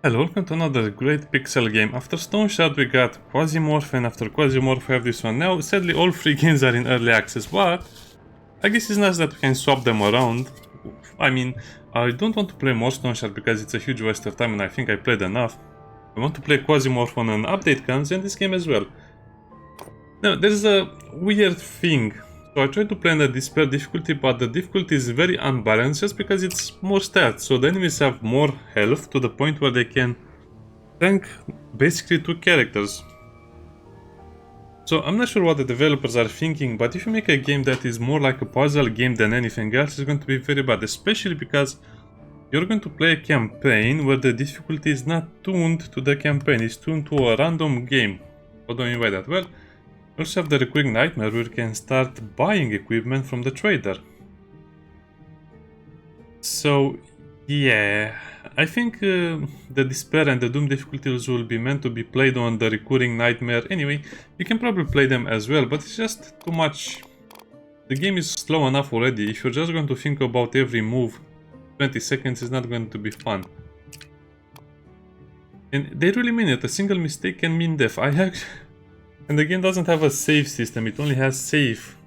Hello, welcome to another great pixel game. After Stone Shard we got Quasimorph, and after Quasimorph we have this one. Now, sadly all three games are in early access, but I guess it's nice that we can swap them around. I mean, I don't want to play more Stone Shard because it's a huge waste of time and I think I played enough. I want to play Quasimorph when an update comes, and this game as well. Now, there's a weird thing. So I tried to play in the Despair difficulty, but the difficulty is very unbalanced just because it's more stats. So the enemies have more health to the point where they can tank basically two characters. So I'm not sure what the developers are thinking, but if you make a game that is more like a puzzle game than anything else, it's going to be very bad. Especially because you're going to play a campaign where the difficulty is not tuned to the campaign, it's tuned to a random game. What do I mean by that? Well, we also have the recurring nightmare where you can start buying equipment from the trader. So, yeah, I think the Despair and the Doom difficulties will be meant to be played on the recurring nightmare. Anyway, you can probably play them as well, but it's just too much. The game is slow enough already. If you're just going to think about every move, 20 seconds is not going to be fun. And they really mean it. A single mistake can mean death. And the game doesn't have a save system, it only has save.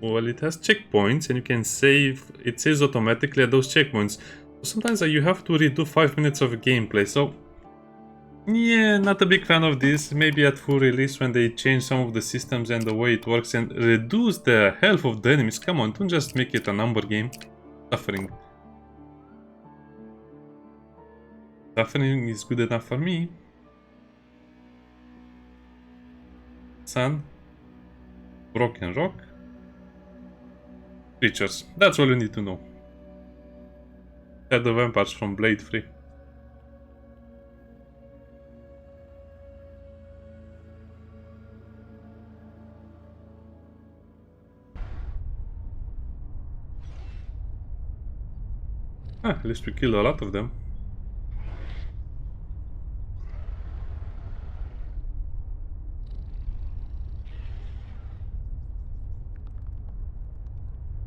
Well, it has checkpoints and you can save, it saves automatically at those checkpoints. So sometimes you have to redo 5 minutes of gameplay, so yeah, not a big fan of this. Maybe at full release when they change some of the systems and the way it works and reduce the health of the enemies. Come on, don't just make it a number game. Suffering. Suffering is good enough for me. Sun, broken rock, creatures. That's all you need to know. They're the vampires from Blade 3. At least we killed a lot of them.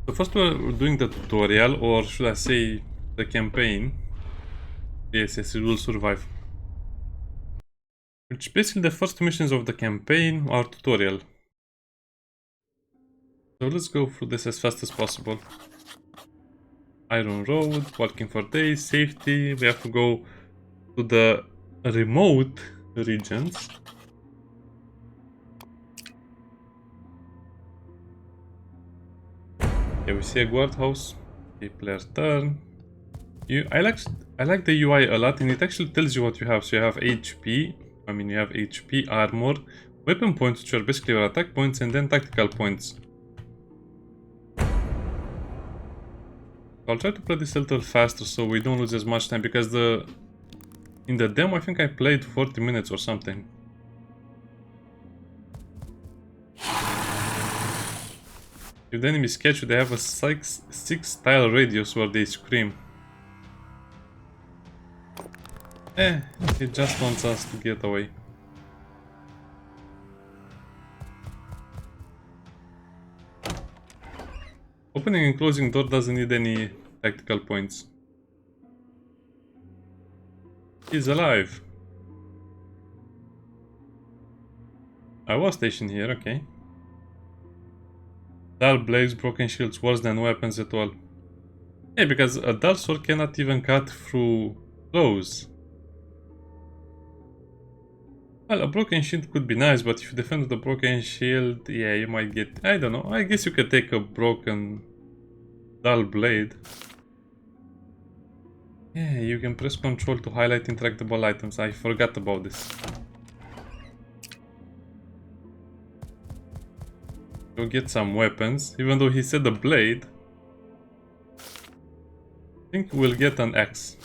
So first we're doing the tutorial, or should I say the campaign. Yes, it will survive. Which basically the first missions of the campaign are tutorial. So let's go through this as fast as possible. Iron Road, walking for days, safety, we have to go to the remote regions. Yeah, we see a guardhouse. Okay, player turn. I like the UI a lot, and it actually tells you what you have. So you have HP, you have HP, armor, weapon points, which are basically your attack points, and then tactical points. I'll try to play this a little faster so we don't lose as much time, because in the demo I think I played 40 minutes or something. If the enemies catch you, they have a 6 tile radius where they scream. It just wants us to get away. Opening and closing door doesn't need any tactical points. He's alive. I was stationed here, okay. Dull blades, broken shields, worse than weapons at all. Yeah, because a dull sword cannot even cut through clothes. Well, a broken shield could be nice, but if you defend with a broken shield, yeah, you might get... I don't know, I guess you could take a broken dull blade. Yeah, you can press control to highlight interactable items. I forgot about this. Go get some weapons, even though he said a blade. I think we'll get an axe.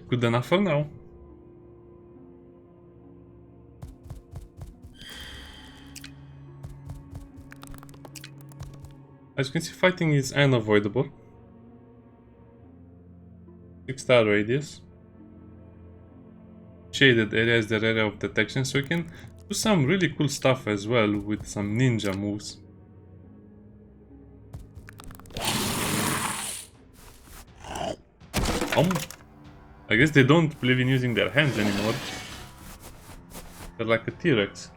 Good enough for now. As you can see, fighting is unavoidable. 6-star radius. Shaded area is the area of detection, so you can do some really cool stuff as well with some ninja moves. I guess they don't believe in using their hands anymore. They're like a T-Rex.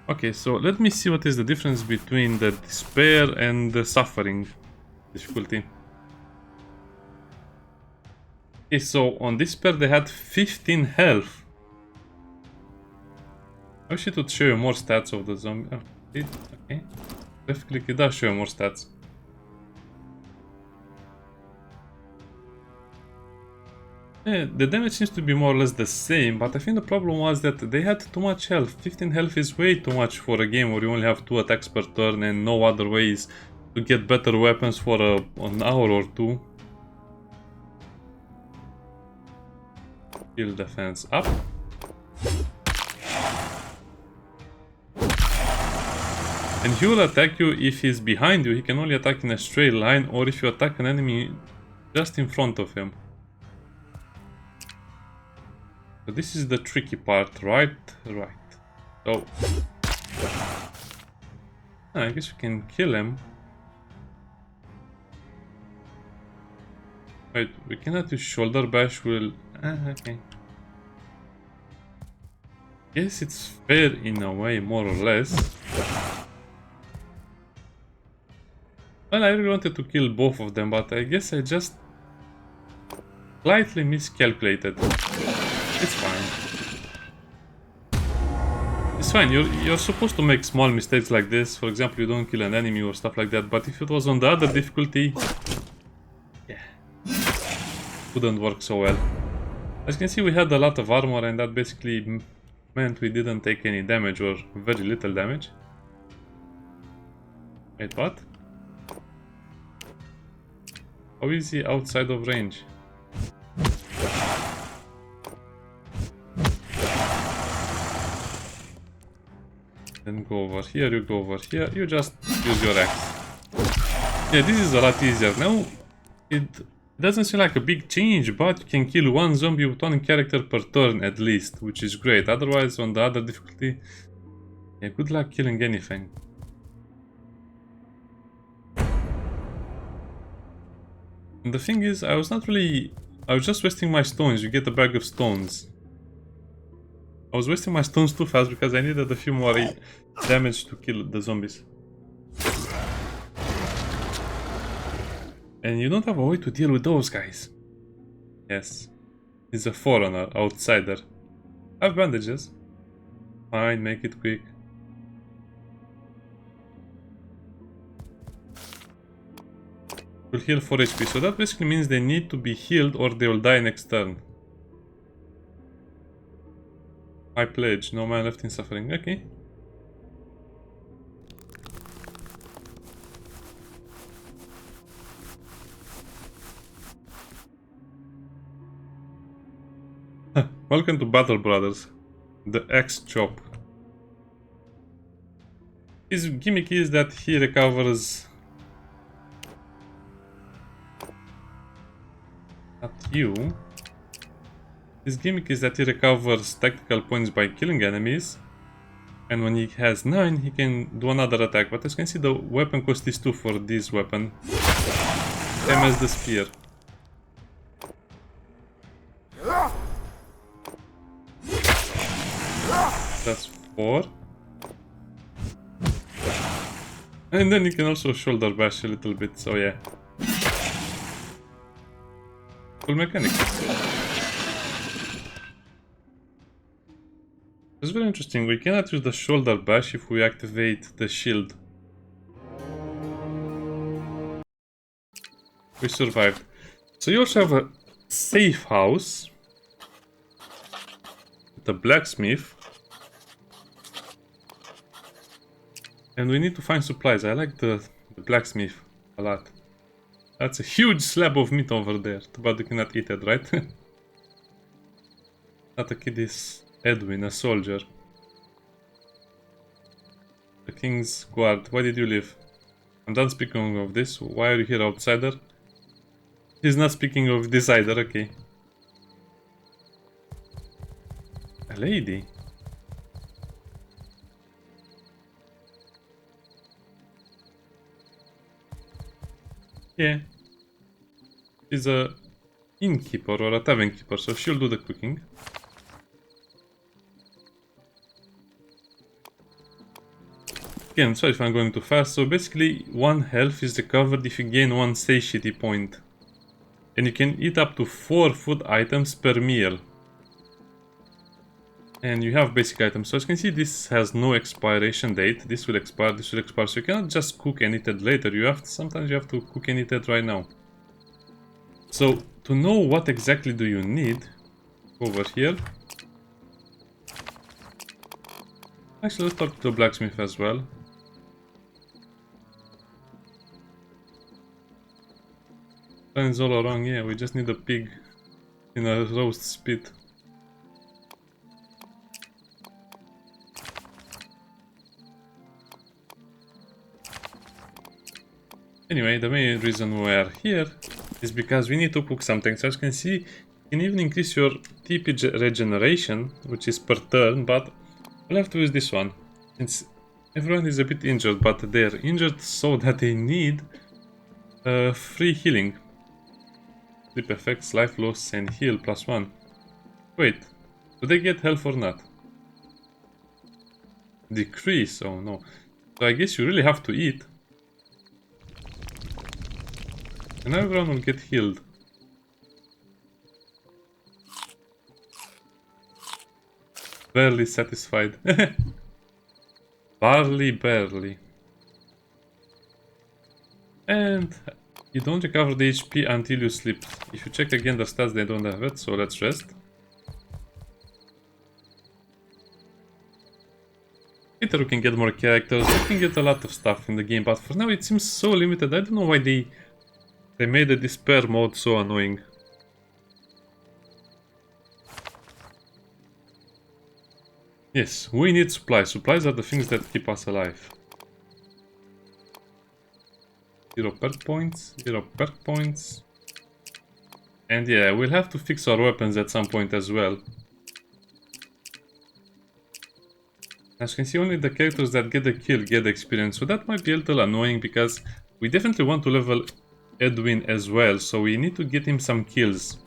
Okay, so let me see what is the difference between the despair and the suffering difficulty. Okay, so on despair they had 15 health. I wish it would show you more stats of the zombie. Oh, okay. Left click, it does show you more stats. Yeah, the damage seems to be more or less the same, but I think the problem was that they had too much health. 15 health is way too much for a game where you only have 2 attacks per turn and no other ways to get better weapons for an hour or two. Heal defense up. And he will attack you if he's behind you. He can only attack in a straight line, or if you attack an enemy just in front of him. So this is the tricky part, right? Right. So I guess we can kill him. Wait, we cannot use shoulder bash. Will okay. Guess it's fair in a way, more or less. Well, I really wanted to kill both of them, but I guess I just slightly miscalculated. It's fine. It's fine, you're supposed to make small mistakes like this. For example, you don't kill an enemy or stuff like that, but if it was on the other difficulty, yeah, wouldn't work so well. As you can see, we had a lot of armor, and that basically meant we didn't take any damage or very little damage. Wait, what? How is he outside of range? Then go over here, you go over here, you just use your axe. Yeah, this is a lot easier. Now, it doesn't seem like a big change, but you can kill one zombie with one character per turn at least, which is great. Otherwise, on the other difficulty, yeah, good luck killing anything. And the thing is, I was just wasting my stones. You get a bag of stones. I was wasting my stones too fast because I needed a few more damage to kill the zombies. And you don't have a way to deal with those guys. Yes. He's a foreigner, outsider. I have bandages. Fine, make it quick. Will heal 4 HP, so that basically means they need to be healed or they will die next turn. I pledge, no man left in suffering, okay. Welcome to Battle Brothers, the X-Chop. His gimmick is that he recovers... Not you. His gimmick is that he recovers tactical points by killing enemies. And when he has 9, he can do another attack. But as you can see, the weapon cost is 2 for this weapon. Same as the spear. That's 4. And then you can also shoulder bash a little bit, so yeah. Cool mechanic. It's very interesting. We cannot use the shoulder bash if we activate the shield. We survived. So you also have a safe house with a blacksmith. And we need to find supplies. I like the blacksmith a lot. That's a huge slab of meat over there. Too bad you cannot eat it, right? Not a kid is Edwin, a soldier. The King's Guard. Why did you leave? I'm done speaking of this. Why are you here, outsider? He's not speaking of this either, okay. A lady? Yeah. She's a innkeeper or a tavern keeper, so she'll do the cooking. Again, sorry if I'm going too fast. So basically, 1 health is recovered if you gain 1 satiety point. And you can eat up to 4 food items per meal. And you have basic items. So as you can see, this has no expiration date. This will expire, this will expire. So you cannot just cook and eat it later. Sometimes you have to cook and eat it right now. So to know what exactly do you need, over here. Actually, let's talk to the blacksmith as well. Plans all around, yeah, we just need a pig in a roast spit. Anyway, the main reason we are here is because we need to cook something. So as you can see, you can even increase your TP regeneration, which is per turn, but we'll have to use this one. Since everyone is a bit injured, but they're injured so that they need free healing. Sleep effects, life loss, and heal +1. Wait, do they get health or not? Decrease, oh no. So I guess you really have to eat. And everyone will get healed. Barely satisfied. Barely. And you don't recover the HP until you sleep. If you check again the stats, they don't have it, so let's rest. Later we can get more characters, we can get a lot of stuff in the game, but for now it seems so limited. I don't know why they made the despair mode so annoying. Yes, we need supplies. Supplies are the things that keep us alive. 0 perk points, 0 perk points. And yeah, we'll have to fix our weapons at some point as well. As you can see, only the characters that get the kill get the experience, so that might be a little annoying because we definitely want to level Edwin as well, so we need to get him some kills.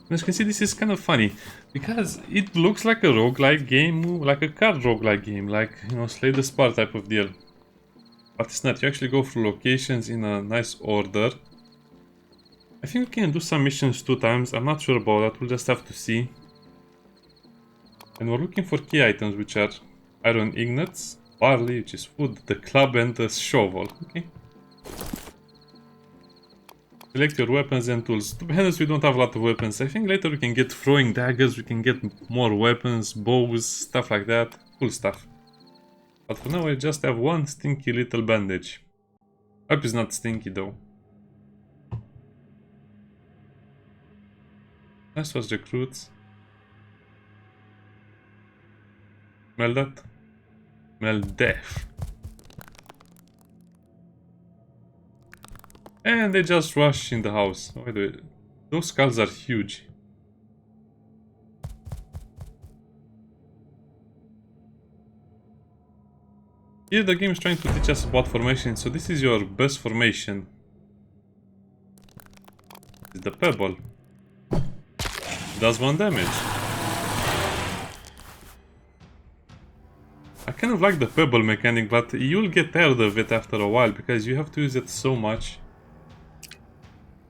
As you can see, this is kind of funny because it looks like a roguelike game, like a card roguelike game, like, you know, Slay the Spire type of deal. But it's not. You actually go through locations in a nice order. I think we can do some missions 2 times. I'm not sure about that. We'll just have to see. And we're looking for key items, which are iron ingots, barley, which is food, the club, and the shovel. Okay. Select your weapons and tools. To be honest, we don't have a lot of weapons. I think later we can get throwing daggers, we can get more weapons, bows, stuff like that. Cool stuff. But for now I just have one stinky little bandage. Hope it's not stinky though. Nice was recruits. Smell that? Smell death. And they just rush in the house. Wait, wait. Those skulls are huge. Here the game is trying to teach us about formation, so this is your best formation. It's the pebble. Does 1 damage. I kind of like the pebble mechanic, but you'll get tired of it after a while because you have to use it so much.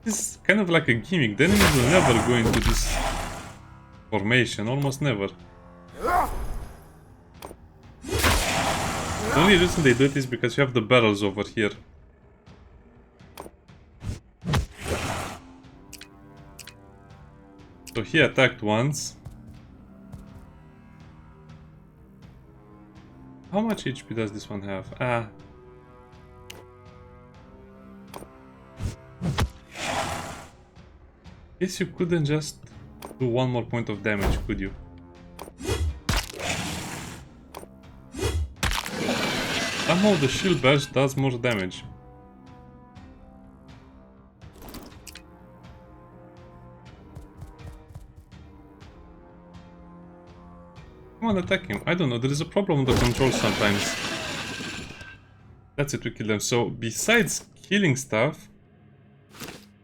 It's kind of like a gimmick. The enemies will never go into this formation, almost never. The only reason they do it is because you have the barrels over here. So he attacked once. How much HP does this one have? Ah. Guess you couldn't just do 1 more point of damage, could you? Somehow the shield bash does more damage. Come on, attack him. I don't know, there is a problem with the controls sometimes. That's it, we kill them. So besides killing stuff,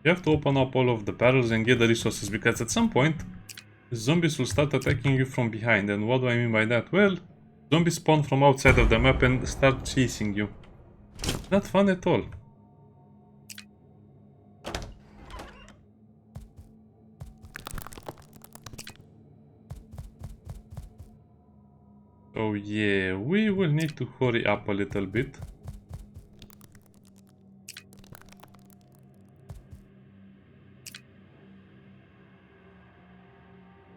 you have to open up all of the barrels and get the resources, because at some point zombies will start attacking you from behind. And what do I mean by that? Well, zombies spawn from outside of the map and start chasing you. Not fun at all. So yeah, we will need to hurry up a little bit.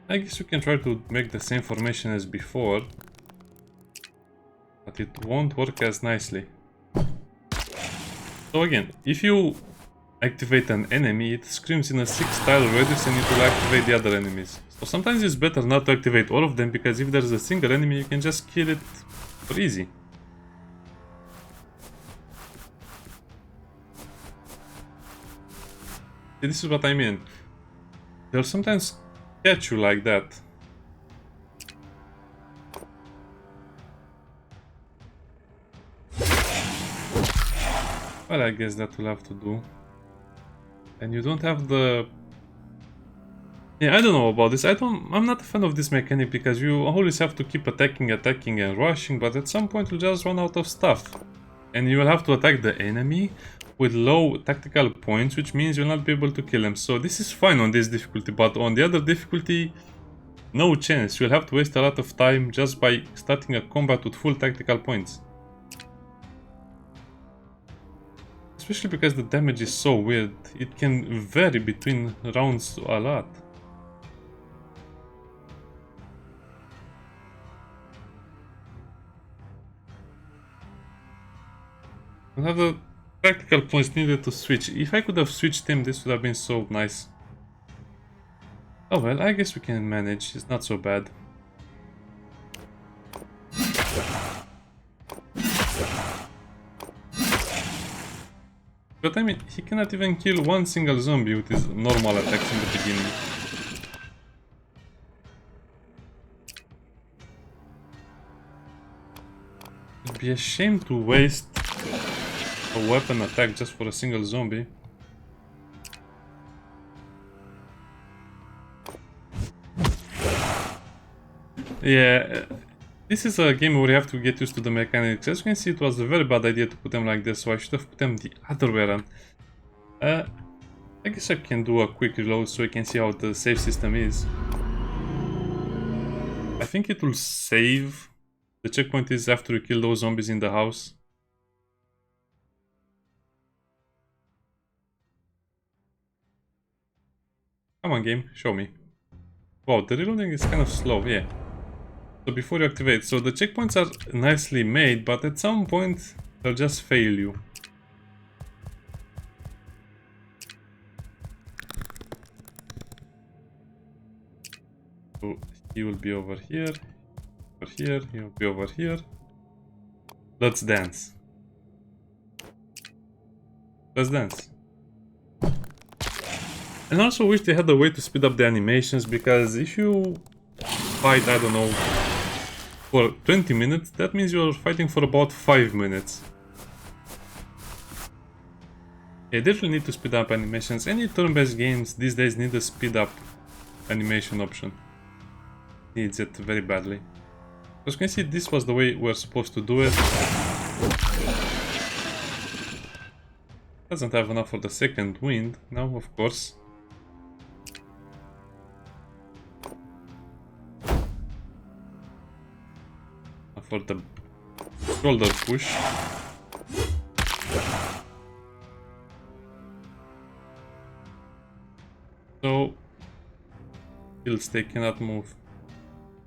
I guess we can try to make the same formation as before, but it won't work as nicely. So again, if you activate an enemy, it screams in a 6-tile radius and it will activate the other enemies. So sometimes it's better not to activate all of them, because if there's a single enemy, you can just kill it for easy. See, this is what I mean. They'll sometimes catch you like that. Well, I guess that will have to do. And you don't have the... Yeah, I don't know about this. I'm not a fan of this mechanic, because you always have to keep attacking and rushing, but at some point you'll just run out of stuff. And you will have to attack the enemy with low tactical points, which means you'll not be able to kill them. So this is fine on this difficulty, but on the other difficulty, no chance. You'll have to waste a lot of time just by starting a combat with full tactical points. Especially because the damage is so weird. It can vary between rounds a lot. Another practical points needed to switch. If I could have switched him, this would have been so nice. Oh well, I guess we can manage. It's not so bad. But I mean, he cannot even kill one single zombie with his normal attacks in the beginning. It'd be a shame to waste a weapon attack just for a single zombie. Yeah, this is a game where you have to get used to the mechanics. As you can see, it was a very bad idea to put them like this, so I should have put them the other way around. I guess I can do a quick reload so you can see how the save system is. I think it will save. The checkpoint is after you kill those zombies in the house. Come on, game, show me. Wow, the reloading is kind of slow, yeah. So before you activate, so the checkpoints are nicely made, but at some point they'll just fail you. So he will be over here, he will be over here. Let's dance. Let's dance. And I also wish they had a way to speed up the animations, because if you fight, I don't know, for 20 minutes, that means you're fighting for about 5 minutes. Yeah, definitely need to speed up animations. Any turn-based games these days need a speed up animation option. Needs it very badly. As you can see, this was the way we're supposed to do it. Doesn't have enough for the second wind now, of course. For the shoulder push. So kills, they cannot move.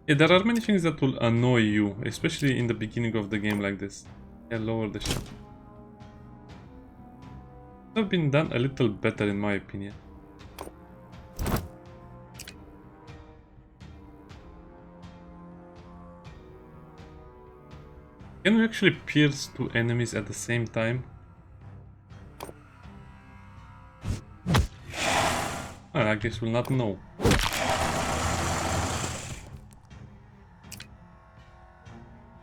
Yeah, there are many things that will annoy you, especially in the beginning of the game like this. Yeah, lower the shot. Have been done a little better in my opinion. Can we actually pierce two enemies at the same time? Well, I guess we'll not know.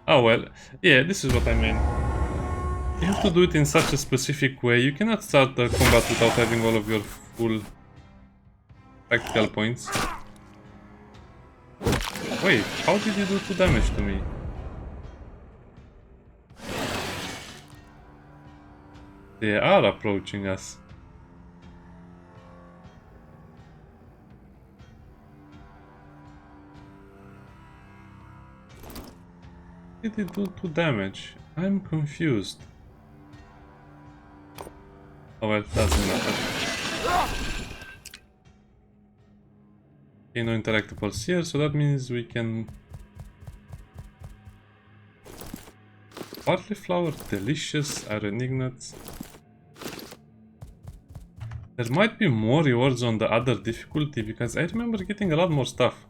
Oh well, yeah, this is what I mean. You have to do it in such a specific way. You cannot start the combat without having all of your full tactical points. Wait, how did you do 2 damage to me? They are approaching us. Did it do 2 damage? I'm confused. Oh well, doesn't matter. Okay, no interactables here, so that means we can... Barley flour, delicious, iron ingots. There might be more rewards on the other difficulty, because I remember getting a lot more stuff.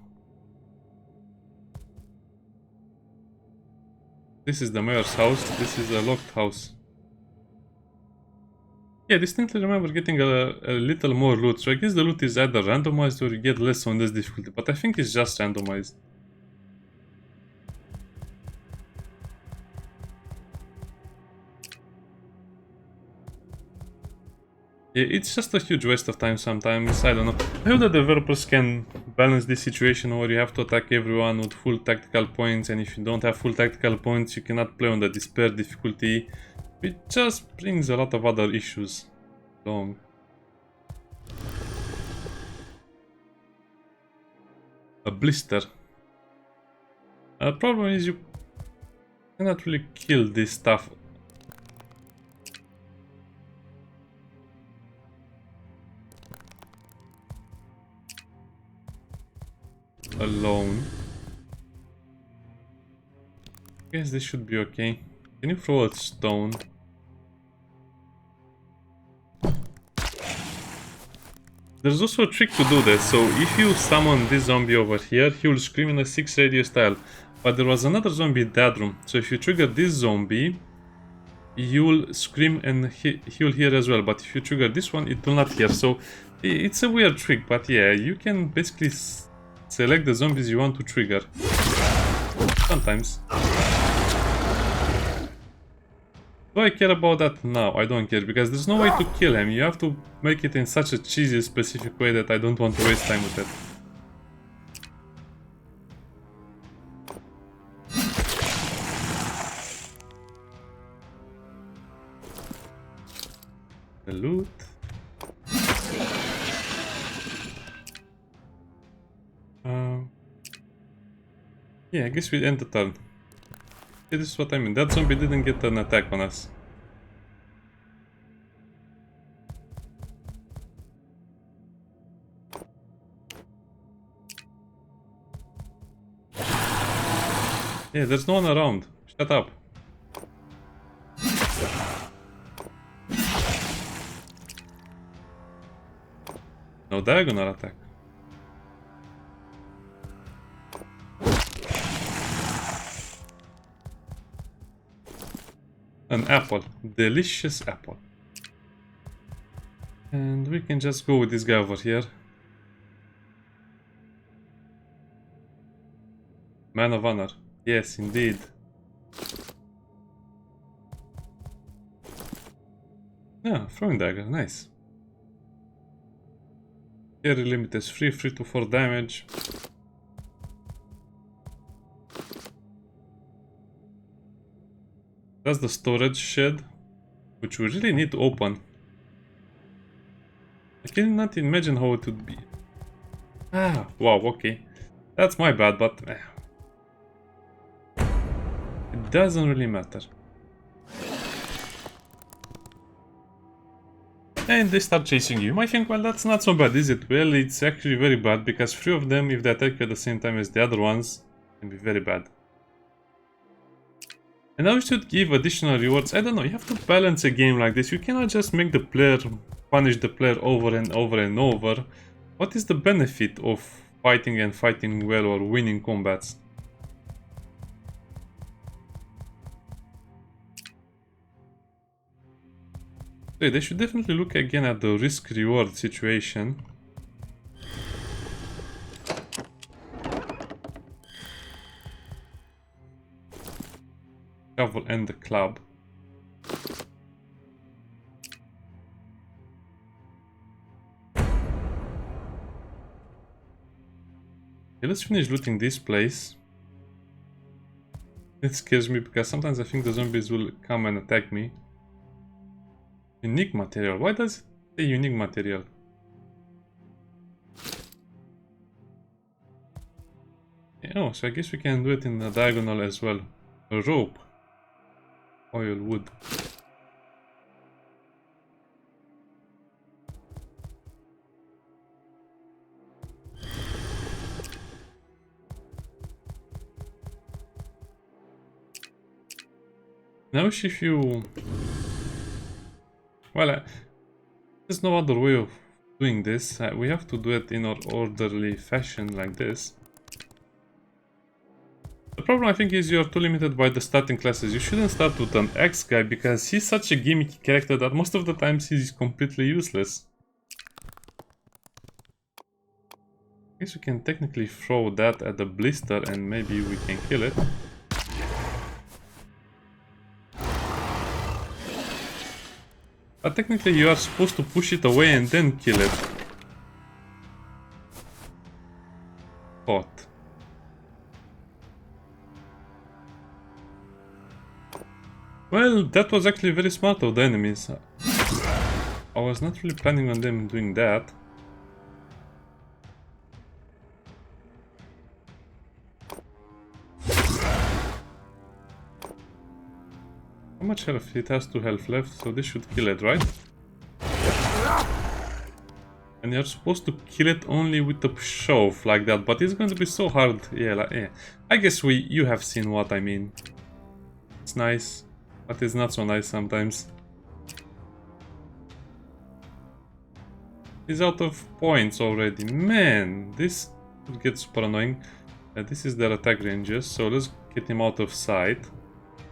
This is the mayor's house, this is a locked house. Yeah, I distinctly remember getting a little more loot, so I guess the loot is either randomized or you get less on this difficulty, but I think it's just randomized. Yeah, it's just a huge waste of time sometimes, I don't know. I hope the developers can balance this situation where you have to attack everyone with full tactical points, and if you don't have full tactical points you cannot play on the despair difficulty. It just brings a lot of other issues along. A blister. The problem is you cannot really kill this stuff alone. I guess this should be okay. Can you throw a stone? There's also a trick to do this, so if you summon this zombie over here, he will scream in a 6 radius style. But there was another zombie in that room, so if you trigger this zombie, you will scream and he will hear as well, but if you trigger this one, it will not hear. So it's a weird trick, but yeah, you can basically select the zombies you want to trigger. Sometimes. Do I care about that? No, I don't care, because there's no way to kill him. You have to make it in such a cheesy, specific way that I don't want to waste time with it. The loot. Yeah, I guess we end the turn. Yeah, this is what I mean. That zombie didn't get an attack on us. Yeah, there's no one around. Shut up. No diagonal attack. An apple. Delicious apple. And we can just go with this guy over here. Man of honor. Yes, indeed. Yeah, throwing dagger. Nice. Carry limit is 3 to 4 damage. That's the storage shed, which we really need to open. I cannot imagine how it would be. Ah, wow, okay. That's my bad, but it doesn't really matter. And they start chasing you. You might think, well, that's not so bad, is it? Well, it's actually very bad, because 3 of them, if they attack you at the same time as the other ones, can be very bad. And now we should give additional rewards. I don't know, you have to balance a game like this. You cannot just make the player punish the player over and over and over. What is the benefit of fighting and fighting well or winning combats? So they should definitely look again at the risk-reward situation. Shovel and the club. Okay, let's finish looting this place. It scares me because sometimes I think the zombies will come and attack me. Unique material. Why does it say unique material? Oh, so I guess we can do it in the diagonal as well. A rope. Oil, wood. Now if you... Well, there's no other way of doing this. We have to do it in an orderly fashion like this. The problem I think is you're too limited by the starting classes. You shouldn't start with an X guy because he's such a gimmicky character that most of the times he's completely useless. I guess we can technically throw that at the blister and maybe we can kill it. But technically you are supposed to push it away and then kill it. Hot. Well, that was actually very smart of the enemies. I was not really planning on them doing that. How much health? It has 2 health left, so this should kill it, right? And you're supposed to kill it only with the shove like that, but it's going to be so hard. Yeah. I guess you have seen what I mean. It's nice, but it's not so nice sometimes. He's out of points already. Man, this could get super annoying. This is their attack ranges, so let's get him out of sight.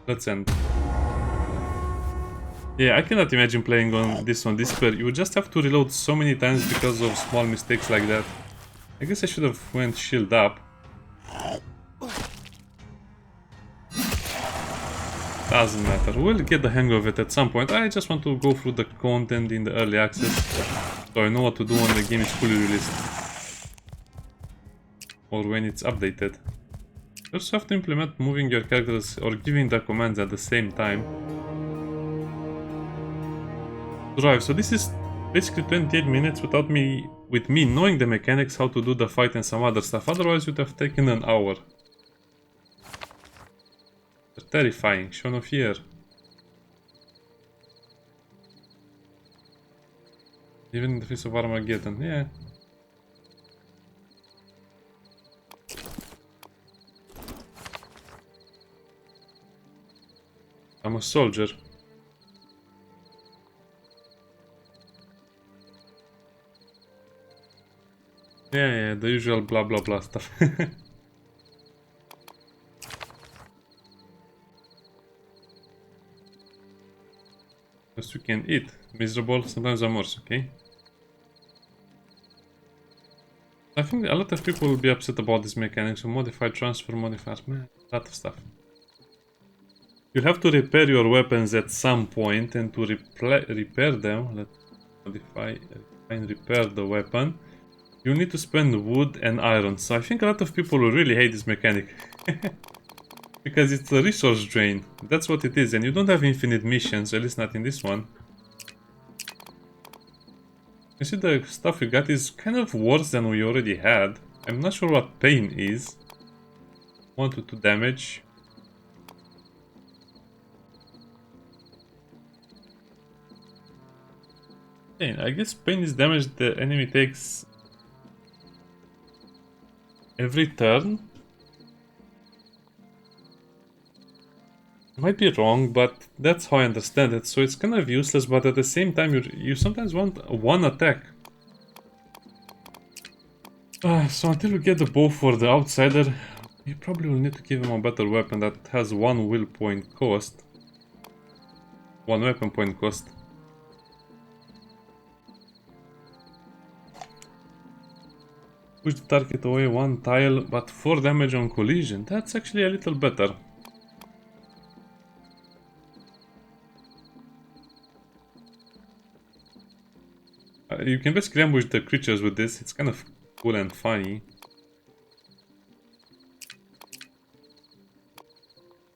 Let's end. Yeah, I cannot imagine playing on this player. You would just have to reload so many times because of small mistakes like that. I guess I should have went shield up. Doesn't matter. We'll get the hang of it at some point. I just want to go through the content in the early access, so I know what to do when the game is fully released. Or when it's updated. You also have to implement moving your characters or giving the commands at the same time. Drive. So this is basically 28 minutes with me knowing the mechanics, how to do the fight and some other stuff. Otherwise, it would have taken an hour. They're terrifying. Shown of fear. Even in the face of Armageddon. Yeah. I'm a soldier. Yeah, the usual blah blah blah stuff. Yes, you can eat. Miserable, sometimes I'm worse, okay? I think a lot of people will be upset about this mechanic, so modify, transfer, modify, man, a lot of stuff. You'll have to repair your weapons at some point, and to repair them, let's modify and repair the weapon. You need to spend wood and iron, so I think a lot of people will really hate this mechanic. Because it's a resource drain, that's what it is, and you don't have infinite missions, at least not in this one. You see, the stuff we got is kind of worse than we already had. I'm not sure what pain is. 1 to 2 damage. Pain. I guess pain is damage the enemy takes every turn. I might be wrong, but that's how I understand it. So it's kind of useless, but at the same time you sometimes want one attack. So until we get the bow for the outsider, you probably will need to give him a better weapon that has 1 will point cost. 1 weapon point cost. Push the target away 1 tile, but 4 damage on collision. That's actually a little better. You can basically ambush the creatures with this. It's kind of cool and funny.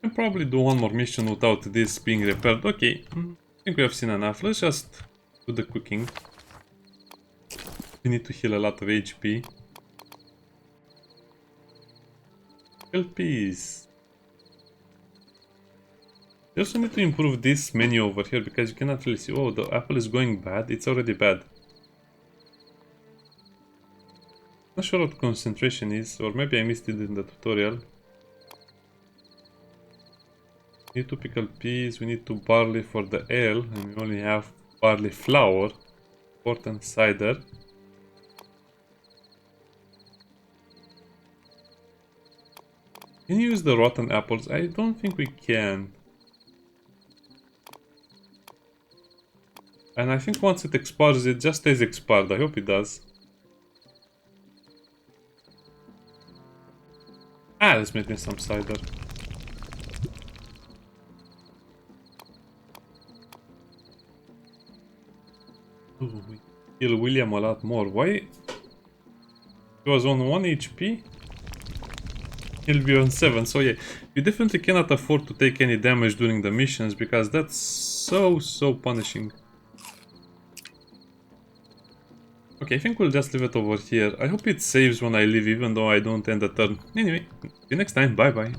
I'll probably do one more mission without this being repaired. Okay, I think we have seen enough. Let's just do the cooking. We need to heal a lot of HP. Peas. You also need to improve this menu over here because you cannot really see. Oh, the apple is going bad. It's already bad. Not sure what concentration is, or maybe I missed it in the tutorial. We need to pickle peas, we need to barley for the ale, and we only have barley flour, important cider. Can you use the rotten apples? I don't think we can. And I think once it expires, it just stays expired. I hope it does. Ah, let's make me some cider. Ooh, we kill William a lot more. Why? He was on 1 HP. He'll be on 7. So yeah, you definitely cannot afford to take any damage during the missions because that's so punishing. Okay, I think we'll just leave it over here. I hope it saves when I leave, even though I don't end the turn. Anyway, see you next time. Bye bye.